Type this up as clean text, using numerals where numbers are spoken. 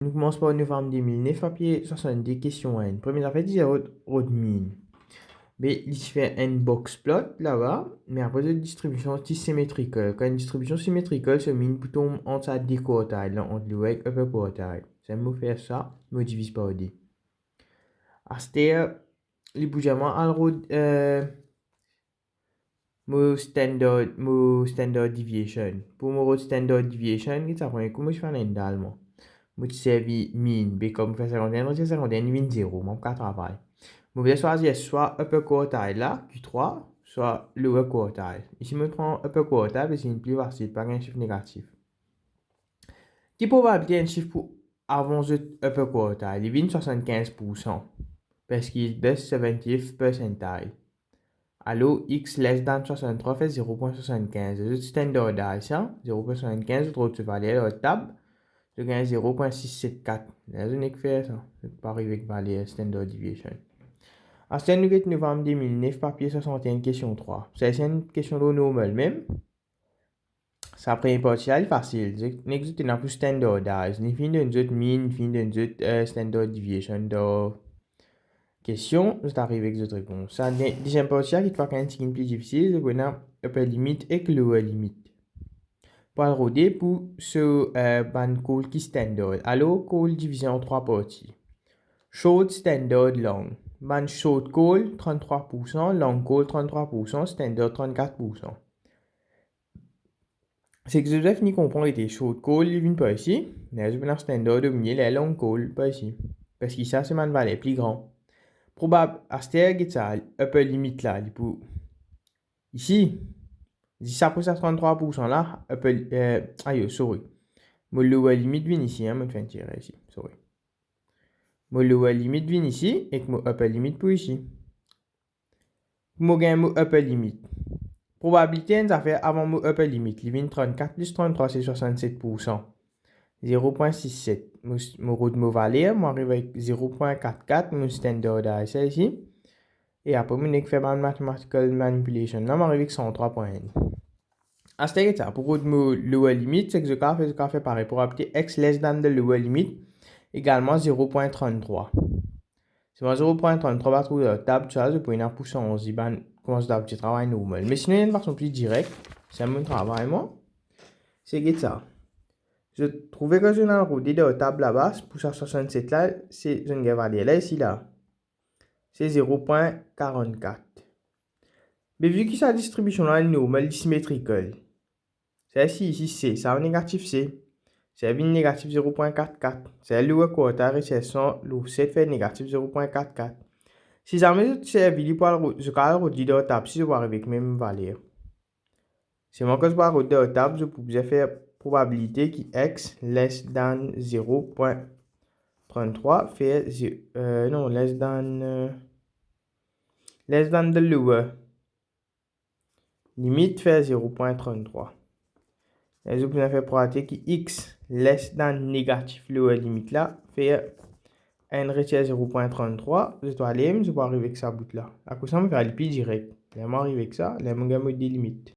Nous commençons par novembre 2009, papier 70, question 1. Première affaire, c'est road mean. Mais il se fait un box plot là-bas, mais après de distribution symétrique. Quand une distribution symétrique se mine plutôt entre deux quartiles, entre le right et upper quartile. Ça me fait ça, me divise par D. Aster, les bougements à road, standard deviation. Pour mon road standard deviation, ça prend comment je fais en allemand. Je servi mean, B comme fait 51, c'est 51, mean 0, mon cas travail. Je vais choisir soit upper quartile là, Q3, soit lower quartile. Ici, je prends upper quartile parce que c'est plus facile, pas un chiffre négatif. Qui probabilité un chiffre pour avant le upper quartile? Il vient 75%, parce qu'il est 70th percentile. Alors, x less than 63 fait 0.75. Le standardisation, 0.75, je trouve que tu vas aller à la table. Je gagne 0.674. Là, je n'ai que faire ça. Je ne peux pas arriver avec valeur standard deviation. Ensuite, nous avons novembre 2009, papier 61, question 3. C'est une question de normal même. Ça prend une partie facile. Nous avons plus standardisé. Nous avons une mean, nous avons une standard deviation de question. Je arrive avec cette réponse. La deuxième partie qui est un petit peu plus difficile, c'est qu'on a upper limit et lower limit. Pour le roder pour ce ban call qui standard. Alors, call divisé en trois parties. Short, standard, long. Ban short call 33%, long call 33%, standard 34%. C'est que je dois finir comprendre était short call, il vient pas ici. Là, je vais dans standard dominer les long call, pas ici. Parce que ça, c'est man valait plus grand. Probable, à cette ça, upper limit là, il peut. Ici, si ça pour ça 33% là, upper, aïe, sorry. Mon lower limit vient ici, hein, je vais tirer ici, sorry. Mon lower limit vient ici, et que mon upper limit pour ici. Mon gain mon upper limit. Probabilité, ça fait avant mon upper limit. Il vient 34 plus 33, c'est 67%. 0.67. Mon route de mon valeur, moi arrive avec 0.44, mon standard c'est ici. Et après, mon fait ma mathematical manipulation. Là, m'arrive avec 103.1. À ce stade, pour route de mon lower limit, c'est que je fais pareil. Probabilité x less than the lower limit, également 0.33. Si on 0.33 va trouver la table, tu as, je peux une pouce en 11, ben, commence à petit travail normal. Mais sinon, il y a une façon plus directe, c'est mon travail, moi. C'est que ça. Je trouvais que je n'ai rodé de la table là-bas, pour ça 67 là, c'est, je ne vais pas dire là, ici là. C'est 0.44. Mais vu que sa distribution là est normale, symétrique, c'est ici, C, ça a négatif C. C'est négatif 0.44. C'est le quartile et c'est son, le 7 fait négatif 0.44. Si jamais je servi pour je vais redire de la table, si je vais arriver avec la même valeur. Si je vais redire de la table, je peux faire probabilité qui x less than 0.33 fait, non, less than the lower limite fait 0.33. Et je peux faire probabilité qui x less than négatif lower limite là fait n retient 0.33, je dois aller, je vais arriver avec ça bout là. À cause ça, je vais aller plus direct. Là, je vais arriver avec ça, là, je vais me délimite.